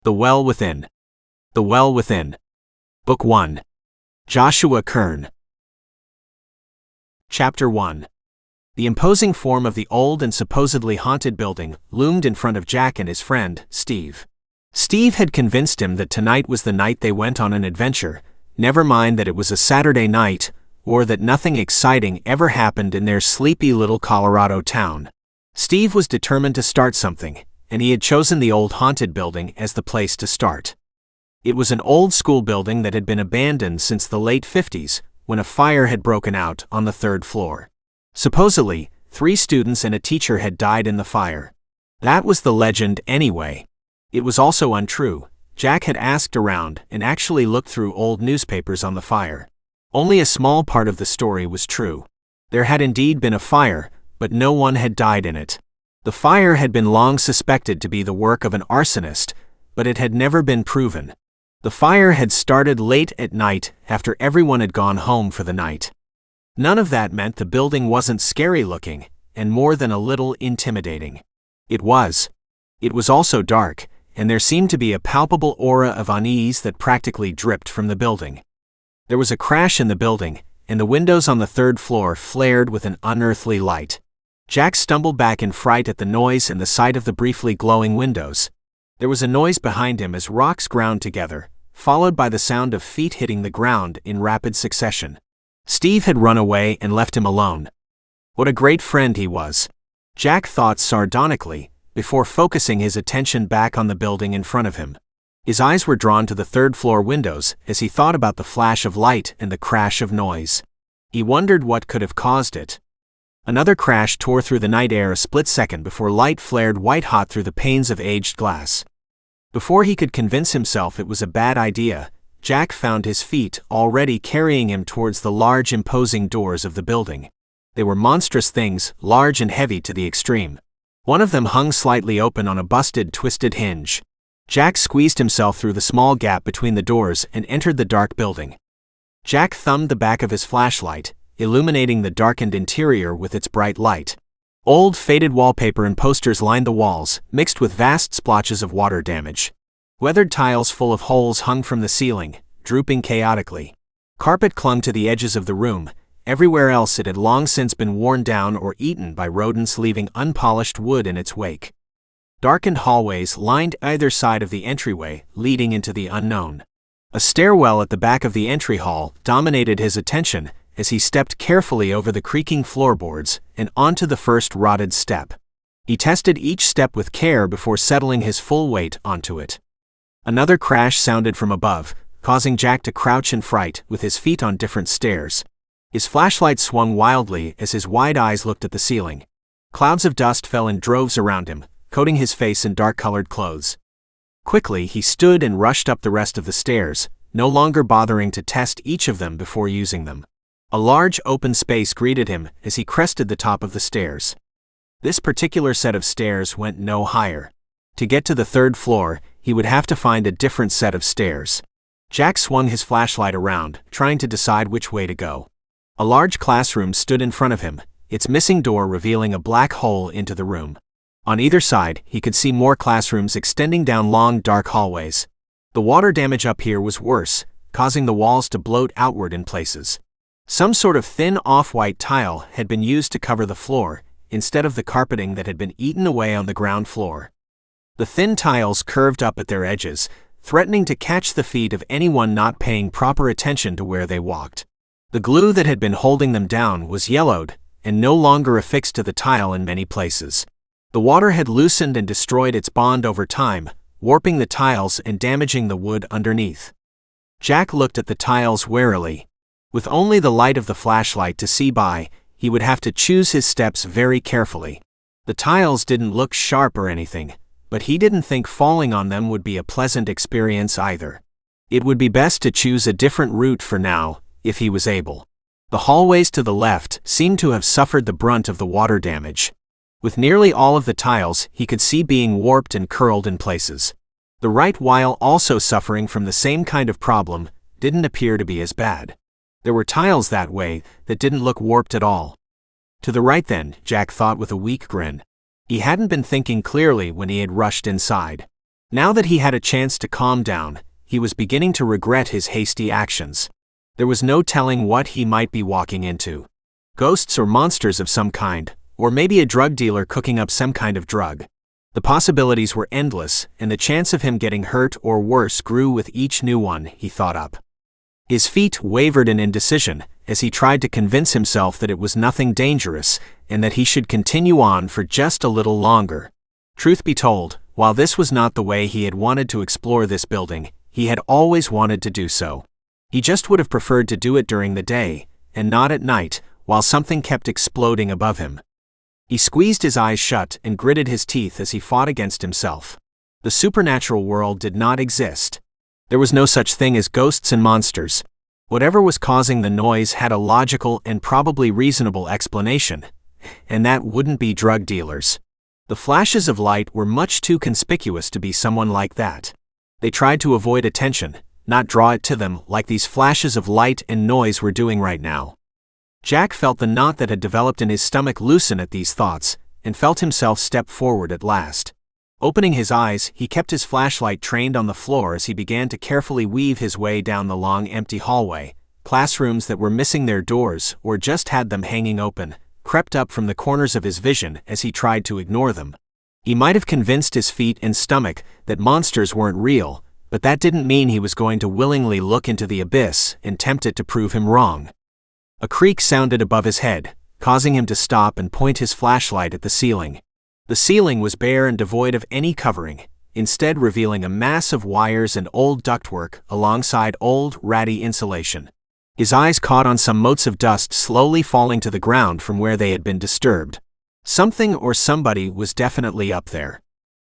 The Well Within. The Well Within. Book 1. Joshua Kern. Chapter 1. The imposing form of the old and supposedly haunted building loomed in front of Jack and his friend, Steve. Steve had convinced him that tonight was the night they went on an adventure, never mind that it was a Saturday night, or that nothing exciting ever happened in their sleepy little Colorado town. Steve was determined to start something, and he had chosen the old haunted building as the place to start. It was an old school building that had been abandoned since the late 50s, when a fire had broken out on the 3rd floor. Supposedly, 3 students and a teacher had died in the fire. That was the legend anyway. It was also untrue. Jack had asked around and actually looked through old newspapers on the fire. Only a small part of the story was true. There had indeed been a fire, but no one had died in it. The fire had been long suspected to be the work of an arsonist, but it had never been proven. The fire had started late at night after everyone had gone home for the night. None of that meant the building wasn't scary looking, and more than a little intimidating. It was. It was also dark, and there seemed to be a palpable aura of unease that practically dripped from the building. There was a crash in the building, and the windows on the 3rd floor flared with an unearthly light. Jack stumbled back in fright at the noise and the sight of the briefly glowing windows. There was a noise behind him as rocks ground together, followed by the sound of feet hitting the ground in rapid succession. Steve had run away and left him alone. What a great friend he was, Jack thought sardonically, before focusing his attention back on the building in front of him. His eyes were drawn to the 3rd floor windows as he thought about the flash of light and the crash of noise. He wondered what could have caused it. Another crash tore through the night air a split second before light flared white-hot through the panes of aged glass. Before he could convince himself it was a bad idea, Jack found his feet already carrying him towards the large imposing doors of the building. They were monstrous things, large and heavy to the extreme. One of them hung slightly open on a busted, twisted hinge. Jack squeezed himself through the small gap between the doors and entered the dark building. Jack thumbed the back of his flashlight, illuminating the darkened interior with its bright light. Old, faded wallpaper and posters lined the walls, mixed with vast splotches of water damage. Weathered tiles full of holes hung from the ceiling, drooping chaotically. Carpet clung to the edges of the room. Everywhere else it had long since been worn down or eaten by rodents, leaving unpolished wood in its wake. Darkened hallways lined either side of the entryway, leading into the unknown. A stairwell at the back of the entry hall dominated his attention as he stepped carefully over the creaking floorboards and onto the first rotted step. He tested each step with care before settling his full weight onto it. Another crash sounded from above, causing Jack to crouch in fright with his feet on different stairs. His flashlight swung wildly as his wide eyes looked at the ceiling. Clouds of dust fell in droves around him, coating his face in dark-colored clothes. Quickly, he stood and rushed up the rest of the stairs, no longer bothering to test each of them before using them. A large open space greeted him as he crested the top of the stairs. This particular set of stairs went no higher. To get to the 3rd floor, he would have to find a different set of stairs. Jack swung his flashlight around, trying to decide which way to go. A large classroom stood in front of him, its missing door revealing a black hole into the room. On either side, he could see more classrooms extending down long, dark hallways. The water damage up here was worse, causing the walls to bloat outward in places. Some sort of thin off-white tile had been used to cover the floor, instead of the carpeting that had been eaten away on the ground floor. The thin tiles curved up at their edges, threatening to catch the feet of anyone not paying proper attention to where they walked. The glue that had been holding them down was yellowed, and no longer affixed to the tile in many places. The water had loosened and destroyed its bond over time, warping the tiles and damaging the wood underneath. Jack looked at the tiles warily. With only the light of the flashlight to see by, he would have to choose his steps very carefully. The tiles didn't look sharp or anything, but he didn't think falling on them would be a pleasant experience either. It would be best to choose a different route for now, if he was able. The hallways to the left seemed to have suffered the brunt of the water damage. With nearly all of the tiles, he could see being warped and curled in places. The right, while also suffering from the same kind of problem, didn't appear to be as bad. There were tiles that way that didn't look warped at all. To the right then, Jack thought with a weak grin. He hadn't been thinking clearly when he had rushed inside. Now that he had a chance to calm down, he was beginning to regret his hasty actions. There was no telling what he might be walking into. Ghosts or monsters of some kind, or maybe a drug dealer cooking up some kind of drug. The possibilities were endless, and the chance of him getting hurt or worse grew with each new one he thought up. His feet wavered in indecision as he tried to convince himself that it was nothing dangerous and that he should continue on for just a little longer. Truth be told, while this was not the way he had wanted to explore this building, he had always wanted to do so. He just would have preferred to do it during the day, and not at night, while something kept exploding above him. He squeezed his eyes shut and gritted his teeth as he fought against himself. The supernatural world did not exist. There was no such thing as ghosts and monsters. Whatever was causing the noise had a logical and probably reasonable explanation, and that wouldn't be drug dealers. The flashes of light were much too conspicuous to be someone like that. They tried to avoid attention, not draw it to them like these flashes of light and noise were doing right now. Jack felt the knot that had developed in his stomach loosen at these thoughts, and felt himself step forward at last. Opening his eyes, he kept his flashlight trained on the floor as he began to carefully weave his way down the long empty hallway. Classrooms that were missing their doors or just had them hanging open crept up from the corners of his vision as he tried to ignore them. He might have convinced his feet and stomach that monsters weren't real, but that didn't mean he was going to willingly look into the abyss and tempt it to prove him wrong. A creak sounded above his head, causing him to stop and point his flashlight at the ceiling. The ceiling was bare and devoid of any covering, instead revealing a mass of wires and old ductwork alongside old, ratty insulation. His eyes caught on some motes of dust slowly falling to the ground from where they had been disturbed. Something or somebody was definitely up there.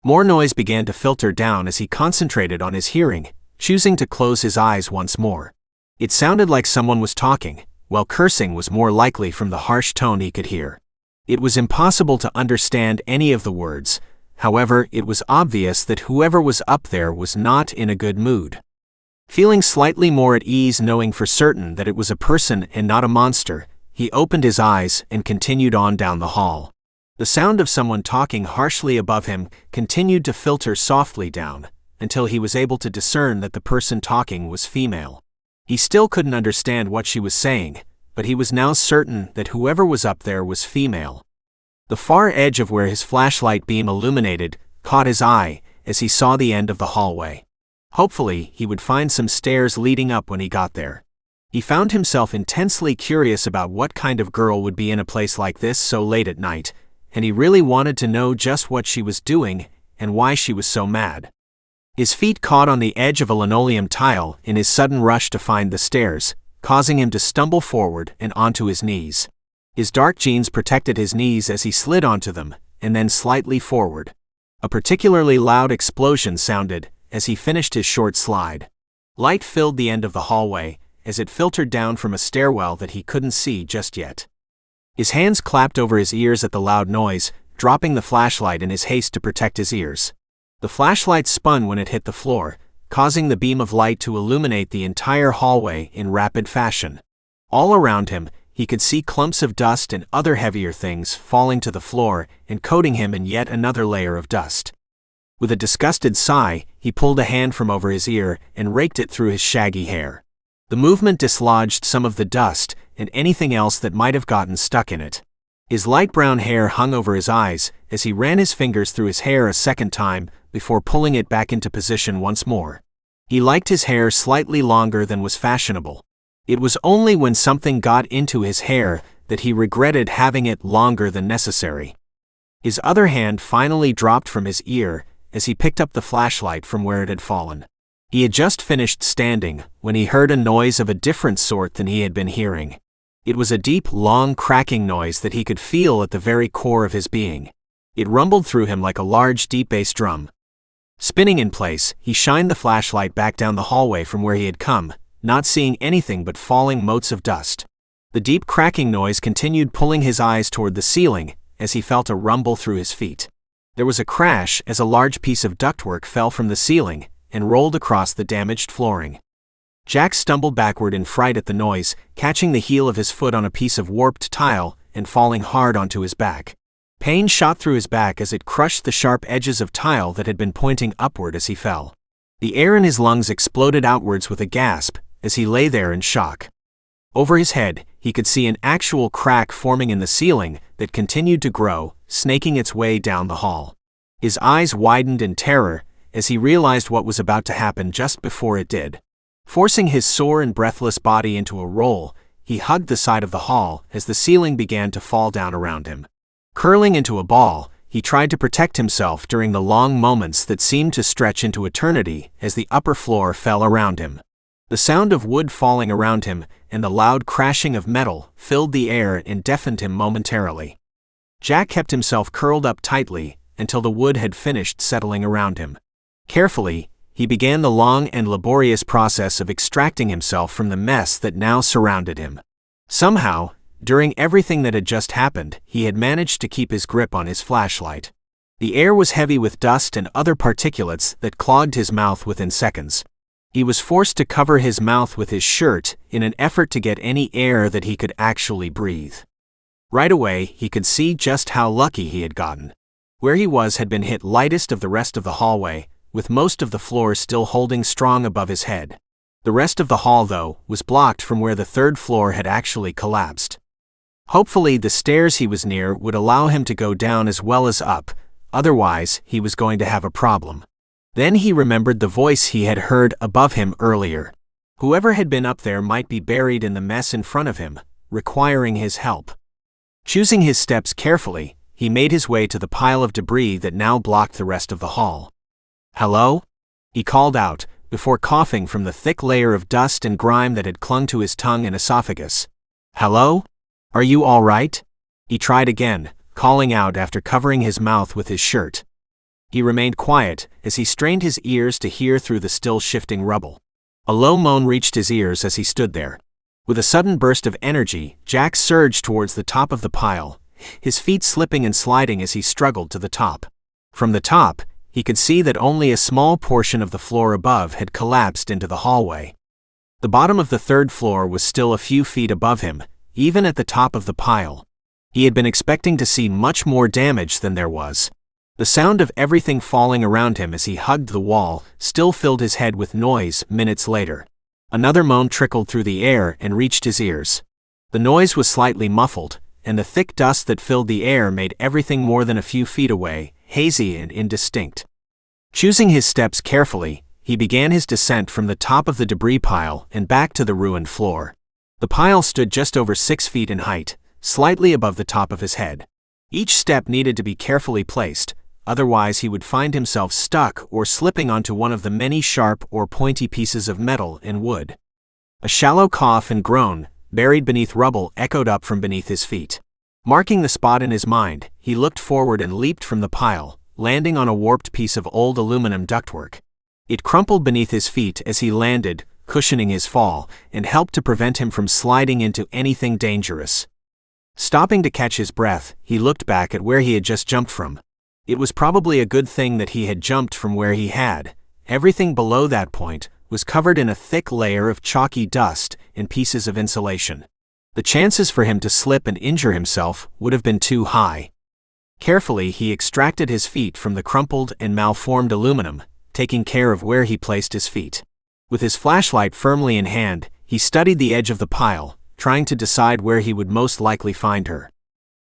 More noise began to filter down as he concentrated on his hearing, choosing to close his eyes once more. It sounded like someone was talking, while cursing was more likely from the harsh tone he could hear. It was impossible to understand any of the words. However, it was obvious that whoever was up there was not in a good mood. Feeling slightly more at ease knowing for certain that it was a person and not a monster, he opened his eyes and continued on down the hall. The sound of someone talking harshly above him continued to filter softly down, until he was able to discern that the person talking was female. He still couldn't understand what she was saying, but he was now certain that whoever was up there was female. The far edge of where his flashlight beam illuminated caught his eye as he saw the end of the hallway. Hopefully, he would find some stairs leading up when he got there. He found himself intensely curious about what kind of girl would be in a place like this so late at night, and he really wanted to know just what she was doing and why she was so mad. His feet caught on the edge of a linoleum tile in his sudden rush to find the stairs, causing him to stumble forward and onto his knees. His dark jeans protected his knees as he slid onto them, and then slightly forward. A particularly loud explosion sounded as he finished his short slide. Light filled the end of the hallway as it filtered down from a stairwell that he couldn't see just yet. His hands clapped over his ears at the loud noise, dropping the flashlight in his haste to protect his ears. The flashlight spun when it hit the floor, causing the beam of light to illuminate the entire hallway in rapid fashion. All around him, he could see clumps of dust and other heavier things falling to the floor and coating him in yet another layer of dust. With a disgusted sigh, he pulled a hand from over his ear and raked it through his shaggy hair. The movement dislodged some of the dust and anything else that might have gotten stuck in it. His light brown hair hung over his eyes as he ran his fingers through his hair a second time before pulling it back into position once more. He liked his hair slightly longer than was fashionable. It was only when something got into his hair that he regretted having it longer than necessary. His other hand finally dropped from his ear as he picked up the flashlight from where it had fallen. He had just finished standing when he heard a noise of a different sort than he had been hearing. It was a deep, long cracking noise that he could feel at the very core of his being. It rumbled through him like a large, deep bass drum. Spinning in place, he shined the flashlight back down the hallway from where he had come, not seeing anything but falling motes of dust. The deep cracking noise continued pulling his eyes toward the ceiling as he felt a rumble through his feet. There was a crash as a large piece of ductwork fell from the ceiling and rolled across the damaged flooring. Jack stumbled backward in fright at the noise, catching the heel of his foot on a piece of warped tile and falling hard onto his back. Pain shot through his back as it crushed the sharp edges of tile that had been pointing upward as he fell. The air in his lungs exploded outwards with a gasp as he lay there in shock. Over his head, he could see an actual crack forming in the ceiling that continued to grow, snaking its way down the hall. His eyes widened in terror as he realized what was about to happen just before it did. Forcing his sore and breathless body into a roll, he hugged the side of the hall as the ceiling began to fall down around him. Curling into a ball, he tried to protect himself during the long moments that seemed to stretch into eternity as the upper floor fell around him. The sound of wood falling around him and the loud crashing of metal filled the air and deafened him momentarily. Jack kept himself curled up tightly until the wood had finished settling around him. Carefully, he began the long and laborious process of extracting himself from the mess that now surrounded him. Somehow, during everything that had just happened, he had managed to keep his grip on his flashlight. The air was heavy with dust and other particulates that clogged his mouth within seconds. He was forced to cover his mouth with his shirt in an effort to get any air that he could actually breathe. Right away, he could see just how lucky he had gotten. Where he was had been hit lightest of the rest of the hallway, with most of the floor still holding strong above his head. The rest of the hall, though, was blocked from where the third floor had actually collapsed. Hopefully, the stairs he was near would allow him to go down as well as up, otherwise he was going to have a problem. Then he remembered the voice he had heard above him earlier. Whoever had been up there might be buried in the mess in front of him, requiring his help. Choosing his steps carefully, he made his way to the pile of debris that now blocked the rest of the hall. "Hello?" he called out, before coughing from the thick layer of dust and grime that had clung to his tongue and esophagus. "Hello? Are you all right?" He tried again, calling out after covering his mouth with his shirt. He remained quiet as he strained his ears to hear through the still shifting rubble. A low moan reached his ears as he stood there. With a sudden burst of energy, Jack surged towards the top of the pile, his feet slipping and sliding as he struggled to the top. From the top, he could see that only a small portion of the floor above had collapsed into the hallway. The bottom of the third floor was still a few feet above him, even at the top of the pile. He had been expecting to see much more damage than there was. The sound of everything falling around him as he hugged the wall still filled his head with noise minutes later. Another moan trickled through the air and reached his ears. The noise was slightly muffled, and the thick dust that filled the air made everything more than a few feet away, hazy and indistinct. Choosing his steps carefully, he began his descent from the top of the debris pile and back to the ruined floor. The pile stood just over 6 feet in height, slightly above the top of his head. Each step needed to be carefully placed, otherwise he would find himself stuck or slipping onto one of the many sharp or pointy pieces of metal and wood. A shallow cough and groan, buried beneath rubble, echoed up from beneath his feet. Marking the spot in his mind, he looked forward and leaped from the pile, landing on a warped piece of old aluminum ductwork. It crumpled beneath his feet as he landed, cushioning his fall, and helped to prevent him from sliding into anything dangerous. Stopping to catch his breath, he looked back at where he had just jumped from. It was probably a good thing that he had jumped from where he had. Everything below that point was covered in a thick layer of chalky dust and pieces of insulation. The chances for him to slip and injure himself would have been too high. Carefully, he extracted his feet from the crumpled and malformed aluminum, taking care of where he placed his feet. With his flashlight firmly in hand, he studied the edge of the pile, trying to decide where he would most likely find her.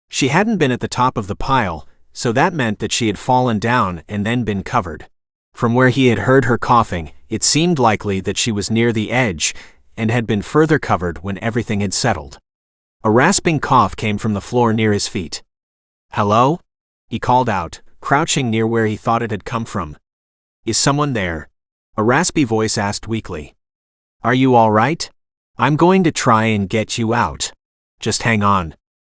She hadn't been at the top of the pile, so that meant that she had fallen down and then been covered. From where he had heard her coughing, it seemed likely that she was near the edge and had been further covered when everything had settled. A rasping cough came from the floor near his feet. "Hello?" he called out, crouching near where he thought it had come from. "Is someone there?" a raspy voice asked weakly. "Are you all right? I'm going to try and get you out. Just hang on."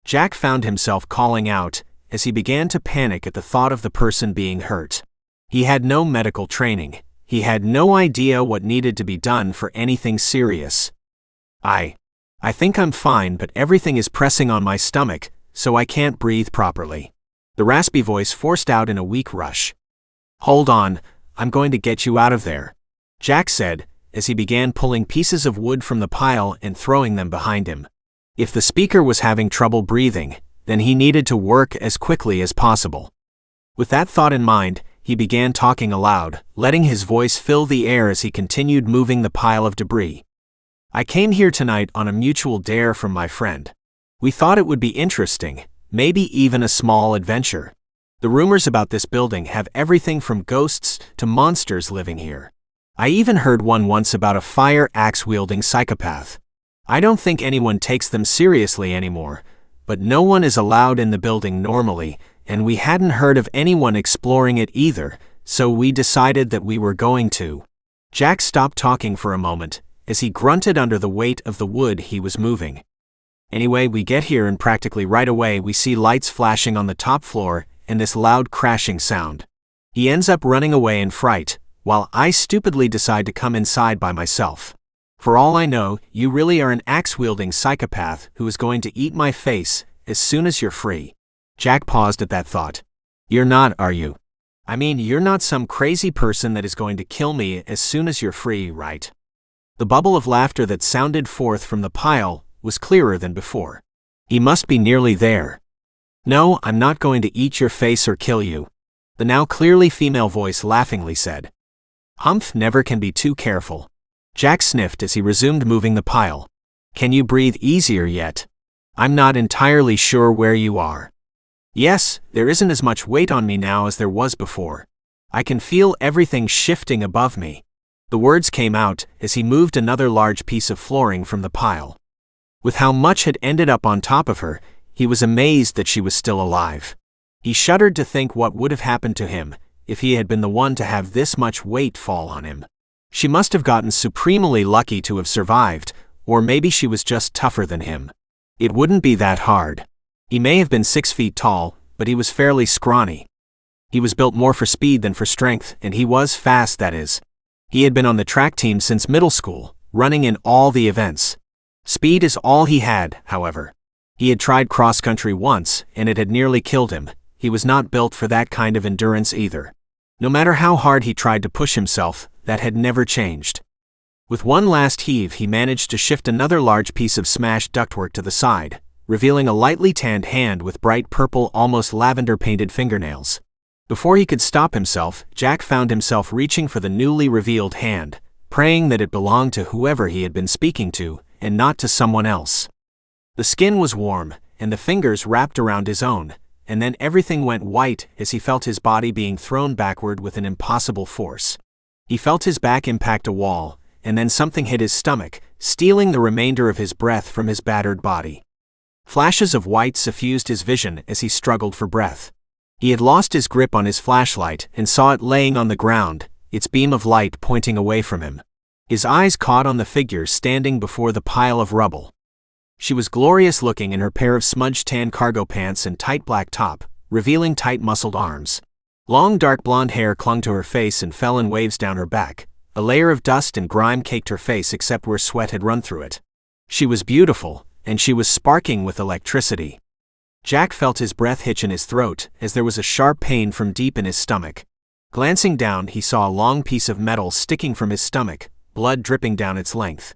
Jack found himself calling out as he began to panic at the thought of the person being hurt. He had no medical training. He had no idea what needed to be done for anything serious. I think I'm fine, but everything is pressing on my stomach, so I can't breathe properly," the raspy voice forced out in a weak rush. "Hold on, I'm going to get you out of there," Jack said, as he began pulling pieces of wood from the pile and throwing them behind him. If the speaker was having trouble breathing, then he needed to work as quickly as possible. With that thought in mind, he began talking aloud, letting his voice fill the air as he continued moving the pile of debris. I came here tonight on a mutual dare from my friend. We thought it would be interesting, maybe even a small adventure. The rumors about this building have everything from ghosts to monsters living here. I even heard one once about a fire axe-wielding psychopath. I don't think anyone takes them seriously anymore, but no one is allowed in the building normally, and we hadn't heard of anyone exploring it either, so we decided that we were going to. Jack stopped talking for a moment, as he grunted under the weight of the wood he was moving. Anyway, we get here and practically right away we see lights flashing on the top floor and this loud crashing sound. He ends up running away in fright, while I stupidly decide to come inside by myself. For all I know, you really are an axe-wielding psychopath who is going to eat my face as soon as you're free. Jack paused at that thought. You're not, are you? I mean, you're not some crazy person that is going to kill me as soon as you're free, right? The bubble of laughter that sounded forth from the pile was clearer than before. He must be nearly there. No, I'm not going to eat your face or kill you, the now clearly female voice laughingly said. Humph never can be too careful. Jack sniffed as he resumed moving the pile. Can you breathe easier yet? I'm not entirely sure where you are. Yes, there isn't as much weight on me now as there was before. I can feel everything shifting above me. The words came out as he moved another large piece of flooring from the pile. With how much had ended up on top of her, he was amazed that she was still alive. He shuddered to think what would have happened to him if he had been the one to have this much weight fall on him. She must have gotten supremely lucky to have survived, or maybe she was just tougher than him. It wouldn't be that hard. He may have been 6 feet tall, but he was fairly scrawny. He was built more for speed than for strength, and he was fast, that is. He had been on the track team since middle school, running in all the events. Speed is all he had, however. He had tried cross-country once, and it had nearly killed him. He was not built for that kind of endurance either. No matter how hard he tried to push himself, that had never changed. With one last heave, he managed to shift another large piece of smashed ductwork to the side, revealing a lightly tanned hand with bright purple, almost lavender-painted fingernails. Before he could stop himself, Jack found himself reaching for the newly revealed hand, praying that it belonged to whoever he had been speaking to, and not to someone else. The skin was warm, and the fingers wrapped around his own, and then everything went white as he felt his body being thrown backward with an impossible force. He felt his back impact a wall, and then something hit his stomach, stealing the remainder of his breath from his battered body. Flashes of white suffused his vision as he struggled for breath. He had lost his grip on his flashlight and saw it laying on the ground, its beam of light pointing away from him. His eyes caught on the figure standing before the pile of rubble. She was glorious looking in her pair of smudged tan cargo pants and tight black top, revealing tight muscled arms. Long dark blonde hair clung to her face and fell in waves down her back. A layer of dust and grime caked her face except where sweat had run through it. She was beautiful, and she was sparking with electricity. Jack felt his breath hitch in his throat as there was a sharp pain from deep in his stomach. Glancing down, he saw a long piece of metal sticking from his stomach, blood dripping down its length.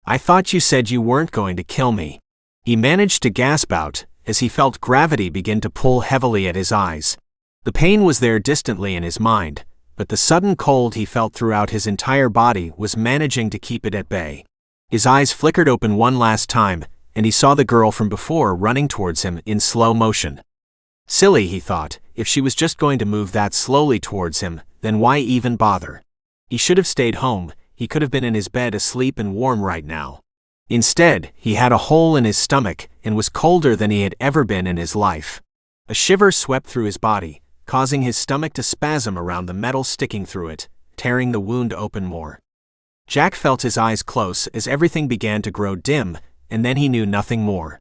I thought you said you weren't going to kill me. He managed to gasp out as he felt gravity begin to pull heavily at his eyes. The pain was there distantly in his mind, but the sudden cold he felt throughout his entire body was managing to keep it at bay. His eyes flickered open one last time, and he saw the girl from before running towards him in slow motion. Silly, he thought, if she was just going to move that slowly towards him, then why even bother? He should have stayed home. He could have been in his bed asleep and warm right now. Instead, he had a hole in his stomach and was colder than he had ever been in his life. A shiver swept through his body, causing his stomach to spasm around the metal sticking through it, tearing the wound open more. Jack felt his eyes close as everything began to grow dim, and then he knew nothing more.